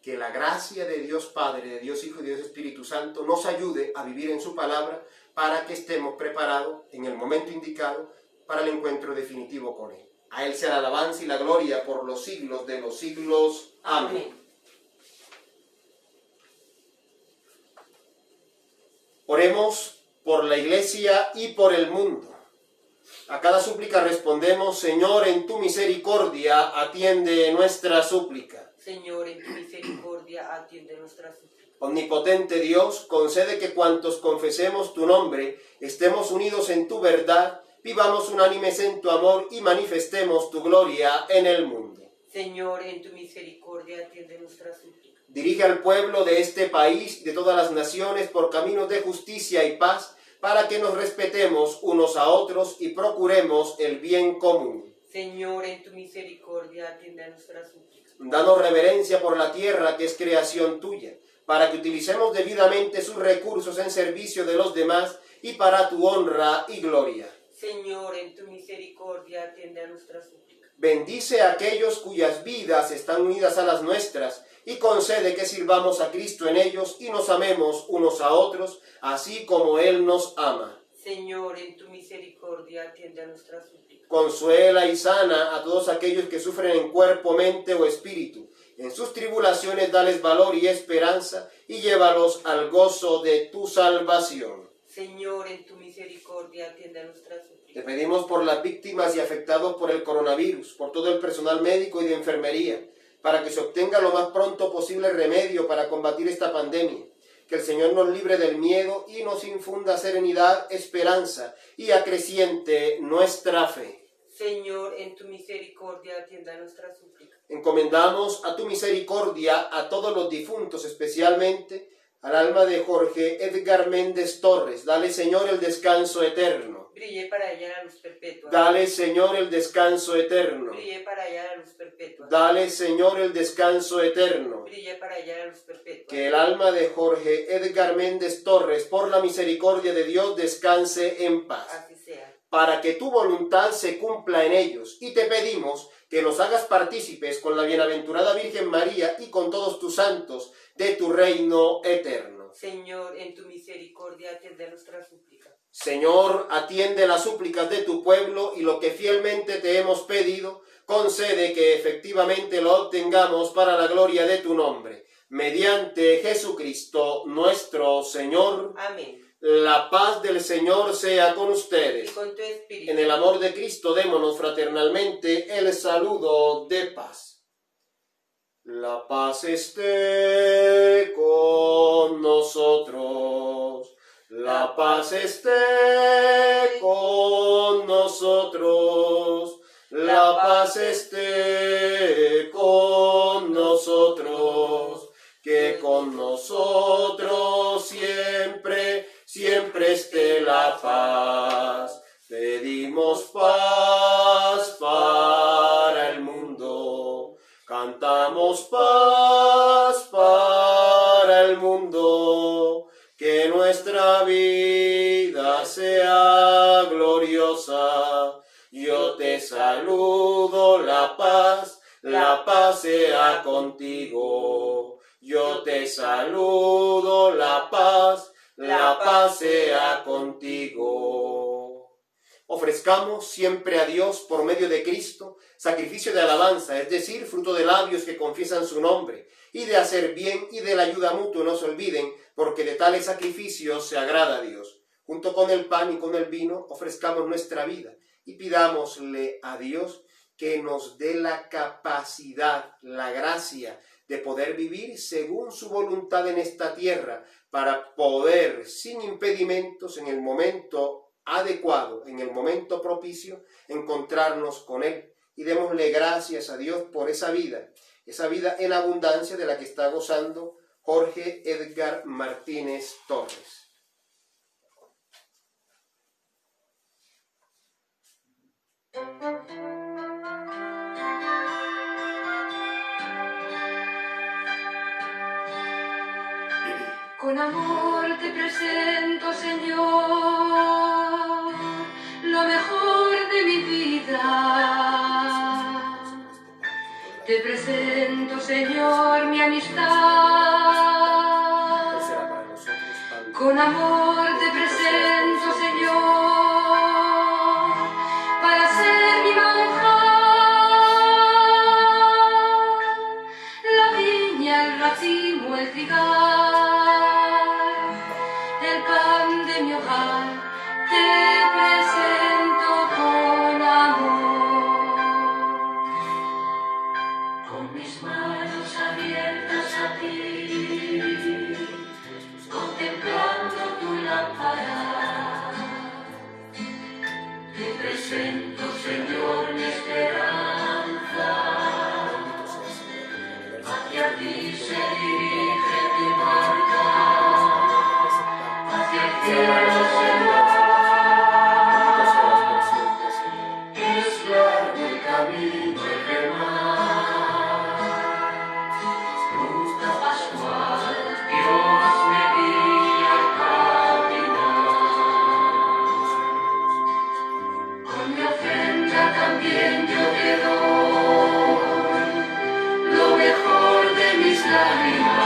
Que la gracia de Dios Padre, de Dios Hijo y de Dios Espíritu Santo nos ayude a vivir en su palabra para que estemos preparados en el momento indicado para el encuentro definitivo con Él. A Él sea la alabanza y la gloria por los siglos de los siglos. Amén. Oremos por la Iglesia y por el mundo. A cada súplica respondemos: Señor, en tu misericordia, atiende nuestra súplica. Señor, en tu misericordia, atiende nuestra súplica. Omnipotente Dios, concede que cuantos confesemos tu nombre, estemos unidos en tu verdad, vivamos unánimes en tu amor y manifestemos tu gloria en el mundo. Señor, en tu misericordia, atiende nuestra súplica. Dirige al pueblo de este país, de todas las naciones, por caminos de justicia y paz, para que nos respetemos unos a otros y procuremos el bien común. Señor, en tu misericordia, atiende nuestra súplica. Danos reverencia por la tierra que es creación tuya, para que utilicemos debidamente sus recursos en servicio de los demás y para tu honra y gloria. Señor, en tu misericordia, atiende a nuestra súplica. Bendice a aquellos cuyas vidas están unidas a las nuestras y concede que sirvamos a Cristo en ellos y nos amemos unos a otros, así como Él nos ama. Señor, en tu misericordia, atiende a nuestra súplica. Consuela y sana a todos aquellos que sufren en cuerpo, mente o espíritu. En sus tribulaciones dales valor y esperanza y llévalos al gozo de tu salvación. Señor, en tu misericordia, atiende a nuestra súplica. Te pedimos por las víctimas y afectados por el coronavirus, por todo el personal médico y de enfermería, para que se obtenga lo más pronto posible remedio para combatir esta pandemia. Que el Señor nos libre del miedo y nos infunda serenidad, esperanza y acreciente nuestra fe. Señor, en tu misericordia, atiende a nuestra súplica. Encomendamos a tu misericordia a todos los difuntos, especialmente al alma de Jorge Edgar Méndez Torres. Dale, Señor, el descanso eterno. Brille para ella la luz perpetua. Dale, Señor, el descanso eterno. Brille para ella la luz perpetua. Dale, Señor, el descanso eterno. Brille para ella la luz perpetua. Que el alma de Jorge Edgar Méndez Torres, por la misericordia de Dios, descanse en paz. Así sea. Para que tu voluntad se cumpla en ellos. Y te pedimos que nos hagas partícipes con la bienaventurada Virgen María y con todos tus santos de tu reino eterno. Señor, en tu misericordia, atiende a nuestra súplica. Señor, atiende las súplicas de tu pueblo y lo que fielmente te hemos pedido, concede que efectivamente lo obtengamos para la gloria de tu nombre. Mediante Jesucristo nuestro Señor. Amén. La paz del Señor sea con ustedes. Y con tu espíritu. En el amor de Cristo démonos fraternalmente el saludo de paz. La paz esté con nosotros. La paz esté con nosotros. La paz esté con nosotros. Que con nosotros siempre esté la paz. Pedimos paz para el mundo. Cantamos paz para el mundo. Que nuestra vida sea gloriosa. Yo te saludo, la paz sea contigo. Yo te saludo, la paz sea contigo. Ofrezcamos siempre a Dios por medio de Cristo sacrificio de alabanza, es decir, fruto de labios que confiesan su nombre, y de hacer bien y de la ayuda mutua no se olviden, porque de tales sacrificios se agrada a Dios. Junto con el pan y con el vino ofrezcamos nuestra vida y pidámosle a Dios que nos dé la capacidad, la gracia de poder vivir según su voluntad en esta tierra, para poder, sin impedimentos, en el momento adecuado, en el momento propicio, encontrarnos con Él. Y démosle gracias a Dios por esa vida en abundancia de la que está gozando Jorge Edgar Martínez Torres. Con amor te presento, Señor, lo mejor de mi vida. Te presento, Señor, mi amistad. Con amor te presento, Señor, para ser mi manjar. La viña, el racimo, el trigal, el pan de mi hogar, te presento con amor. Con mis manos abiertas a ti, contemplando tu lámpara, te presento, Señor, mi esperanza. Hacia ti se dirige mi barca, hacia el cielo se va. Es largo el camino el remar, ruta pascual Dios me guía a caminar. Con mi ofrenda también yo te doy lo mejor de mis lágrimas.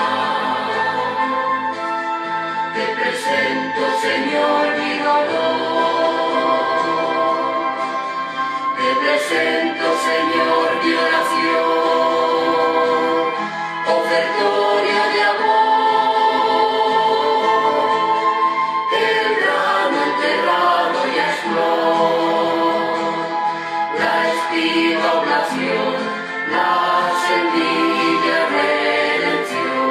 Te presento, Señor, mi dolor. Te presento, Señor, mi oración, ofertorio de amor. El grano enterrado ya es flor, la espiga oblación, la semilla redención.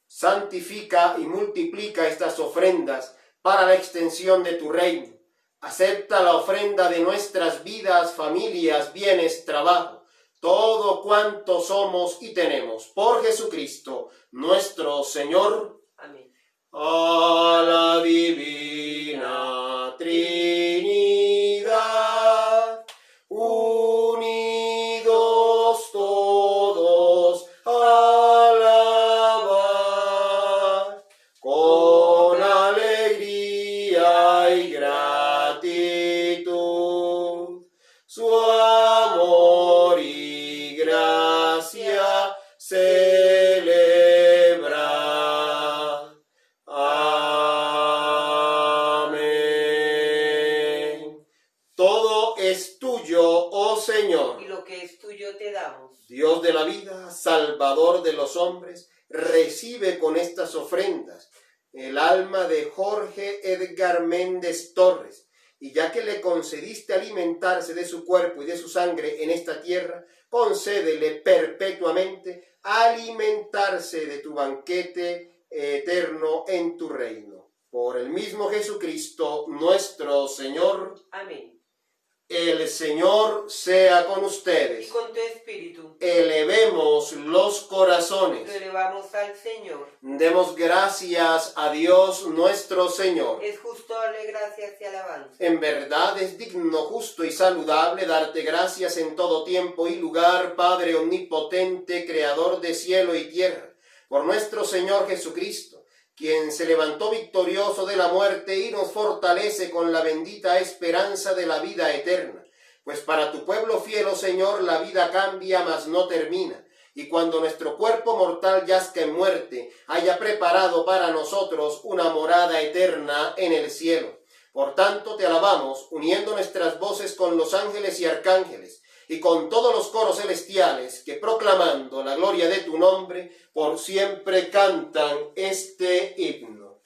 Santifica y multiplica estas ofrendas para la extensión de tu reino. Acepta la ofrenda de nuestras vidas, familias, bienes, trabajo, todo cuanto somos y tenemos, por Jesucristo, nuestro Señor. Amén. A la divina Trinidad, unidos todos, alabar con alegría y gratitud su amor y gracia celebrar. Amén. Todo es tuyo, oh Señor, Y lo que es tuyo te damos. Dios de la vida, Salvador de los hombres. Recibe con estas ofrendas el alma de Jorge Edgar Méndez Torres, y ya que le concediste alimentarse de su cuerpo y de su sangre en esta tierra, concédele perpetuamente alimentarse de tu banquete eterno en tu reino. Por el mismo Jesucristo nuestro Señor. Amén. El Señor sea con Y ustedes. con tu espíritu Elevemos los corazones. lo elevamos al Señor. Demos gracias a Dios nuestro Señor. Es justo darle gracias y alabanza. En verdad es digno, justo y saludable darte gracias en todo tiempo y lugar, Padre omnipotente, Creador de cielo y tierra, por nuestro Señor Jesucristo, quien se levantó victorioso de la muerte y nos fortalece con la bendita esperanza de la vida eterna. Pues para tu pueblo fiel, oh Señor, la vida cambia, mas no termina. Y cuando nuestro cuerpo mortal yazca en muerte, haya preparado para nosotros una morada eterna en el cielo. Por tanto, te alabamos, uniendo nuestras voces con los ángeles y arcángeles, y con todos los coros celestiales, que proclamando la gloria de tu nombre, por siempre cantan este himno.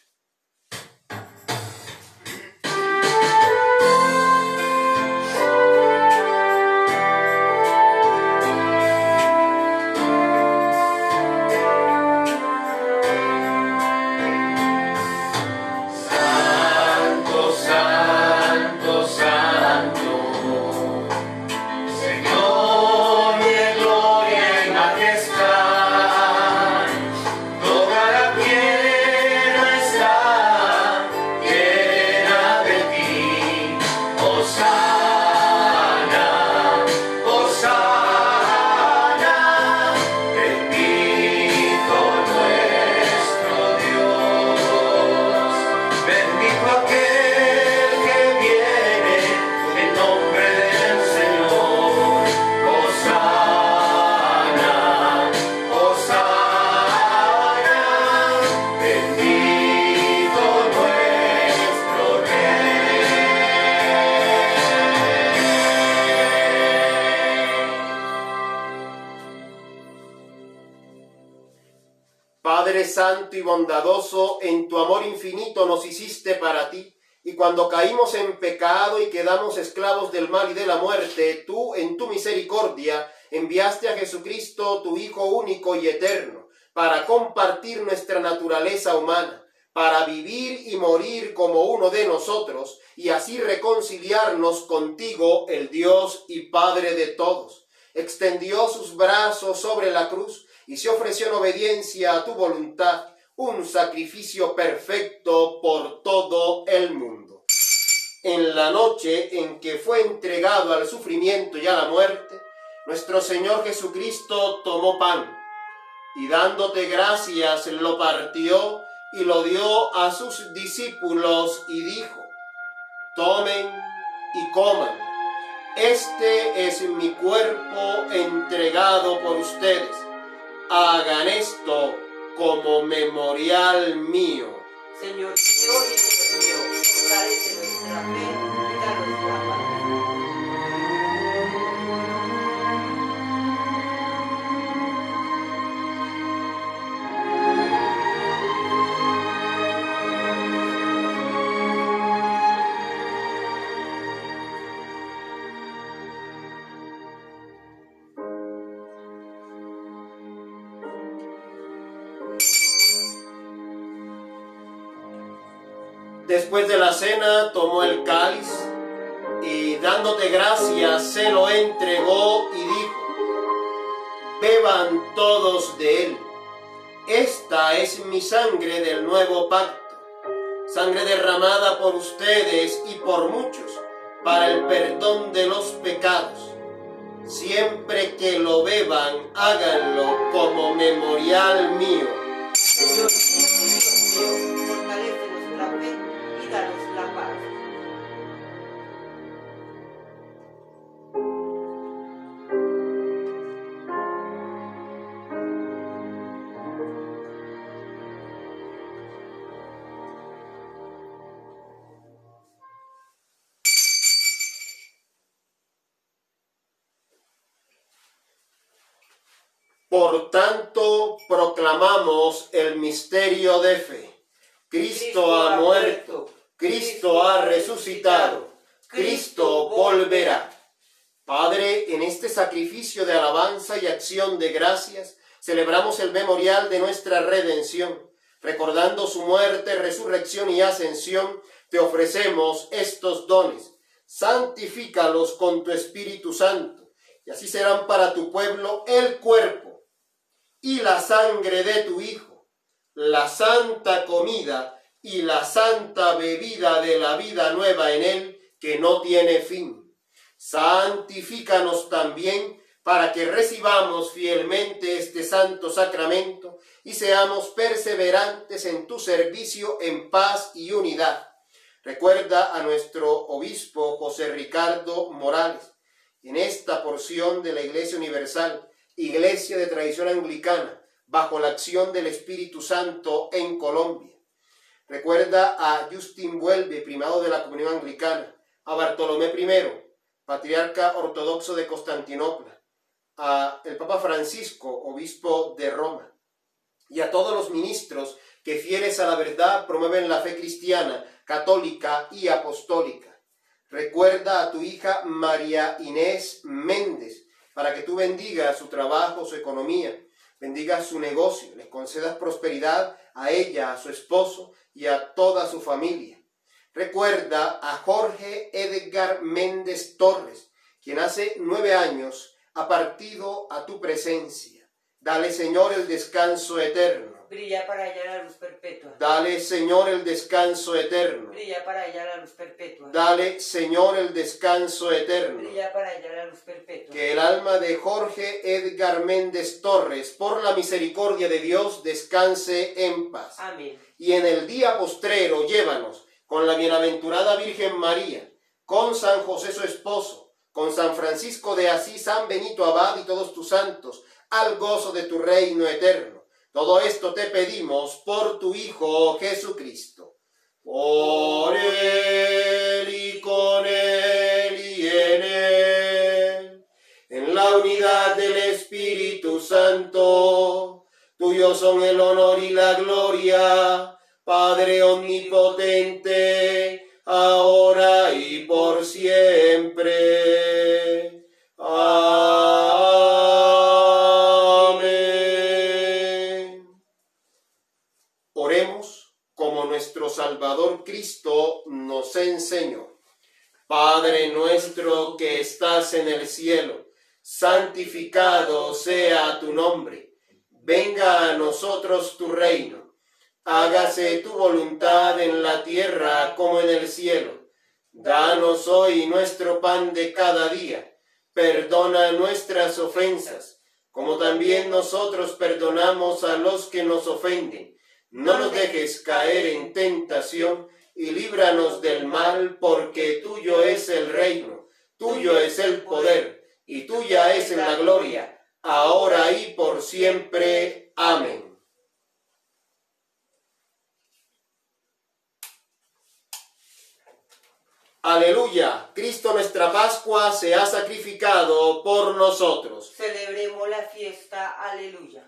Santo y bondadoso, en tu amor infinito nos hiciste para ti, y cuando caímos en pecado y quedamos esclavos del mal y de la muerte, tú, en tu misericordia, enviaste a Jesucristo, tu Hijo único y eterno, para compartir nuestra naturaleza humana, para vivir y morir como uno de nosotros, y así reconciliarnos contigo, el Dios y Padre de todos. Extendió sus brazos sobre la cruz y se ofreció en obediencia a tu voluntad, un sacrificio perfecto por todo el mundo. En la noche en que fue entregado al sufrimiento y a la muerte, nuestro Señor Jesucristo tomó pan, y dándote gracias lo partió y lo dio a sus discípulos y dijo: tomen y coman, este es mi cuerpo entregado por ustedes, hagan esto como memorial mío. Señor mío y Dios mío, fortalece nuestra fe y danos la paz. Después de la cena tomó el cáliz y dándote gracias se lo entregó y dijo: beban todos de él. Esta es mi sangre del nuevo pacto, sangre derramada por ustedes y por muchos para el perdón de los pecados. Siempre que lo beban, háganlo como memorial mío. Señor mío y Dios mío, fortalece nuestra fe y danos la paz. Por tanto, proclamamos el misterio de fe. Cristo ha muerto, Cristo ha resucitado, Cristo volverá. Padre, en este sacrificio de alabanza y acción de gracias, celebramos el memorial de nuestra redención. Recordando su muerte, resurrección y ascensión, te ofrecemos estos dones. Santifícalos con tu Espíritu Santo, y así serán para tu pueblo el cuerpo y la sangre de tu Hijo, la santa comida y la santa bebida de la vida nueva en él, que no tiene fin. Santifícanos también para que recibamos fielmente este santo sacramento y seamos perseverantes en tu servicio en paz y unidad. Recuerda a nuestro obispo José Ricardo Morales, en esta porción de la Iglesia Universal, Iglesia de tradición anglicana, bajo la acción del Espíritu Santo en Colombia. Recuerda a Justin Vuelve, primado de la Comunión Anglicana, a Bartolomé I, patriarca ortodoxo de Constantinopla, a el Papa Francisco, obispo de Roma, y a todos los ministros que fieles a la verdad promueven la fe cristiana, católica y apostólica. Recuerda a tu hija María Inés Méndez, para que tú bendigas su trabajo, su economía, bendigas su negocio, les concedas prosperidad a ella, a su esposo y a toda su familia. Recuerda a Jorge Edgar Méndez Torres, quien hace 9 años ha partido a tu presencia. Dale, Señor, el descanso eterno. Brilla para hallar la luz perpetua. Dale, Señor, el descanso eterno. Brilla para hallar la luz perpetua. Dale, Señor, el descanso eterno. Brilla para hallar la luz perpetua. Que el alma de Jorge Edgar Méndez Torres, por la misericordia de Dios, descanse en paz. Amén. Y en el día postrero llévanos con la bienaventurada Virgen María, con San José su esposo, con San Francisco de Asís, San Benito Abad y todos tus santos, al gozo de tu reino eterno. Todo esto te pedimos por tu Hijo Jesucristo. Por Él y con Él y en la unidad del Espíritu Santo, tuyo tuyo son el honor y la gloria, Padre omnipotente, ahora y por siempre. Amén. Oremos como nuestro Salvador Cristo nos enseñó. Padre nuestro que estás en el cielo, santificado sea tu nombre. Venga a nosotros tu reino. Hágase tu voluntad en la tierra como en el cielo. Danos hoy nuestro pan de cada día. Perdona nuestras ofensas, como también nosotros perdonamos a los que nos ofenden. No nos dejes caer en tentación y líbranos del mal, porque tuyo es el reino, tuyo es el poder, y tuya es la gloria, ahora y por siempre. Amén. Aleluya, Cristo nuestra Pascua se ha sacrificado por nosotros. Celebremos la fiesta, aleluya.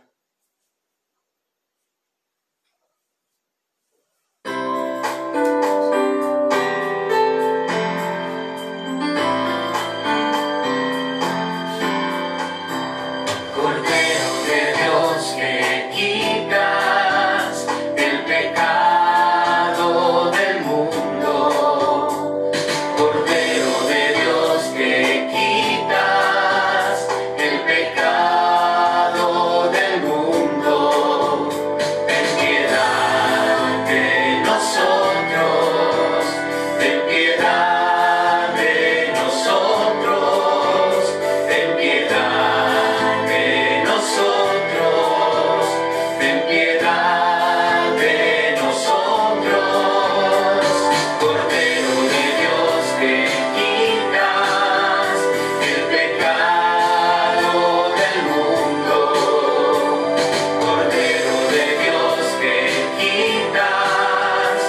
Cordero de Dios que quitas el pecado del mundo. Cordero de Dios que quitas el pecado del mundo. Ten piedad de nosotros, ten piedad de nosotros, ten piedad de nosotros, ten piedad de nosotros. Cordero de Dios que quitas el pecado del mundo. Cordero de Dios que quitas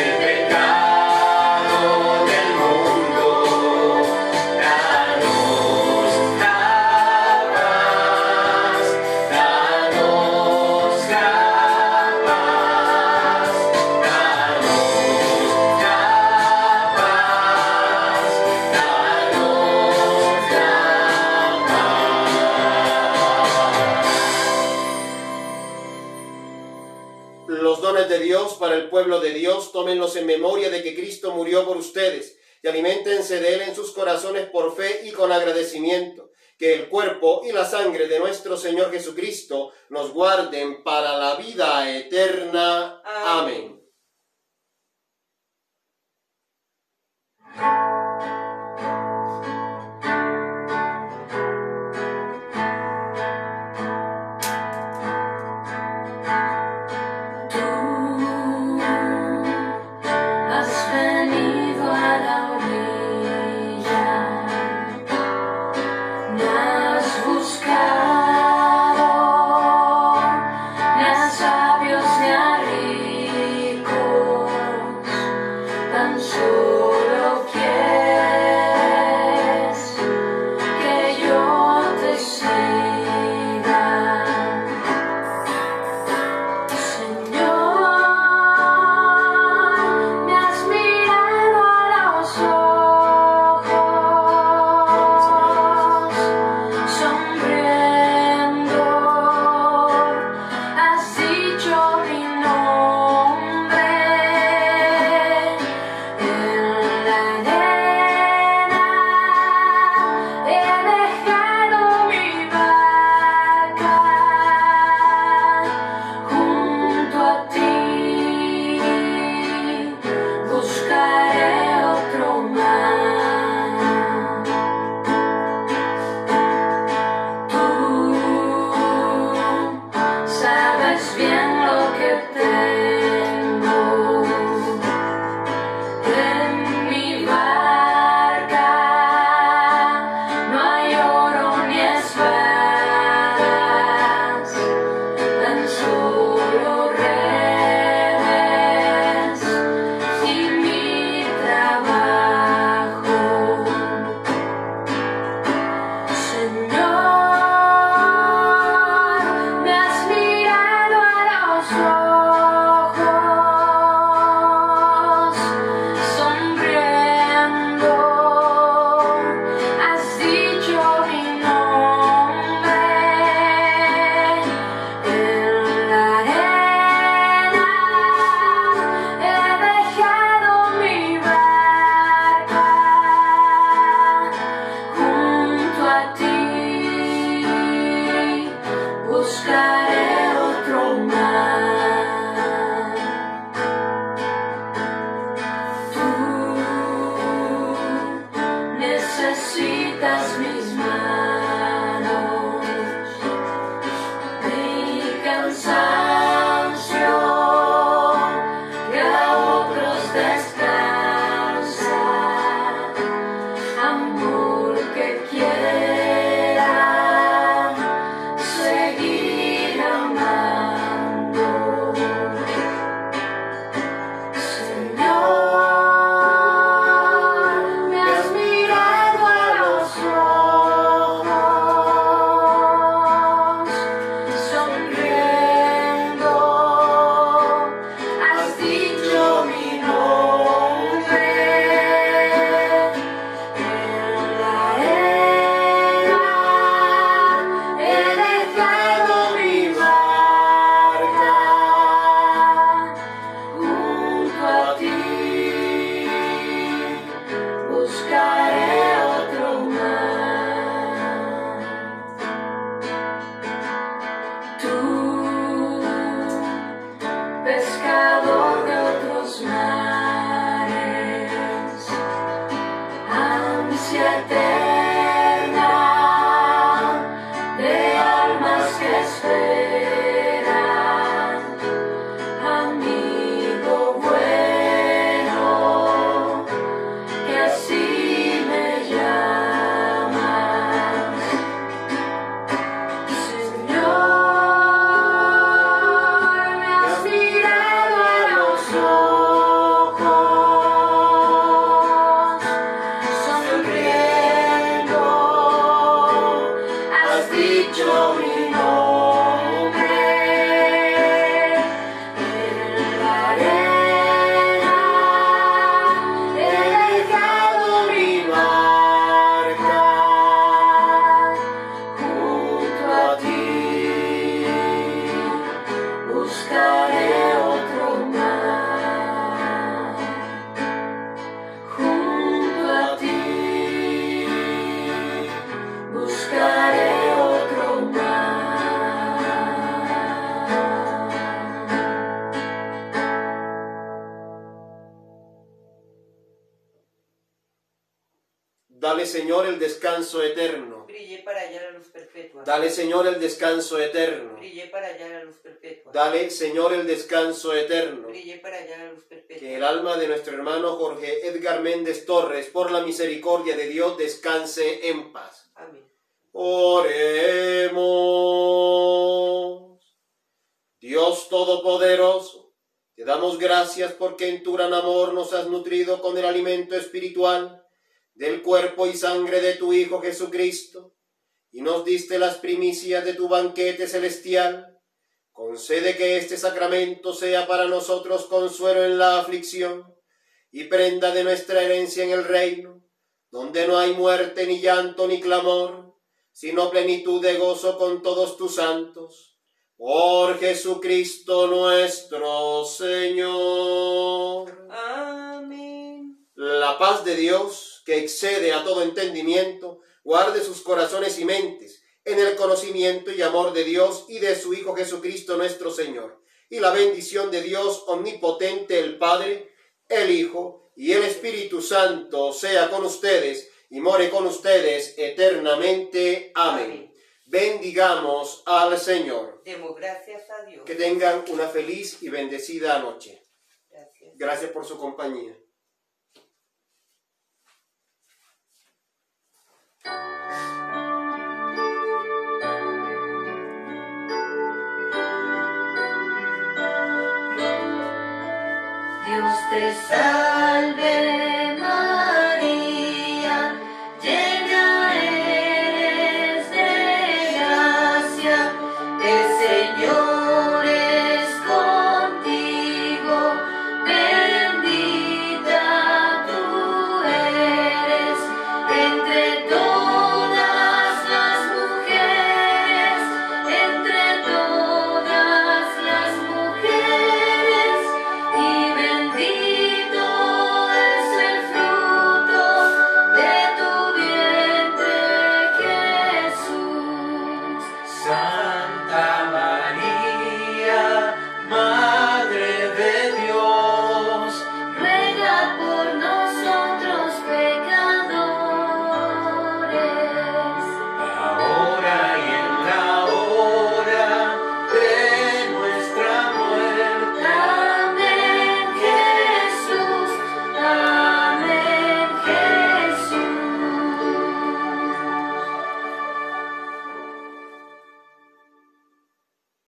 el pecado del mundo. Danos la paz, danos la paz, danos la paz, danos la paz. Los dones de Dios para el pueblo de Dios, tómenlos en memoria de que Cristo murió por ustedes y aliméntense de Él en sus corazones por fe y con agradecimiento. Que el cuerpo y la sangre de nuestro Señor Jesucristo nos guarden para la vida eterna. Amén. Tú has venido a la orilla, me has buscado, me has sabios de arriba. ansia eterna de almas que esperan, amigo bueno, que así me llamas. Señor, me has mirado a los ojos, sonriendo, has dicho mi nombre. En la arena he dejado mi barca junto a ti. Buscaré otro mar junto a ti. Buscaré otro mar. Dale, Señor, el descanso eterno. Brille para allá la luz perpetua. Dale, Señor, el descanso eterno. Brille para allá la luz perpetua. Dale, Señor, el descanso eterno. Brille para allá la luz perpetua. Que el alma de nuestro hermano Jorge Edgar Méndez Torres, por la misericordia de Dios, descanse en paz. Amén. Oremos. Dios Todopoderoso, te damos gracias porque en tu gran amor nos has nutrido con el alimento espiritual del cuerpo y sangre de tu Hijo Jesucristo, y nos diste las primicias de tu banquete celestial. Concede que este sacramento sea para nosotros consuelo en la aflicción y prenda de nuestra herencia en el reino, donde no hay muerte, ni llanto, ni clamor, sino plenitud de gozo con todos tus santos. Por Jesucristo nuestro Señor. Amén. La paz de Dios, que excede a todo entendimiento, guarde sus corazones y mentes en el conocimiento y amor de Dios y de su Hijo Jesucristo nuestro Señor. Y la bendición de Dios omnipotente, el Padre, el Hijo y el Espíritu Santo sea con ustedes y more con ustedes eternamente. Amén. Bendigamos al Señor. Demos gracias a Dios. Que tengan una feliz y bendecida noche. Gracias. Gracias por su compañía. Dios te salve.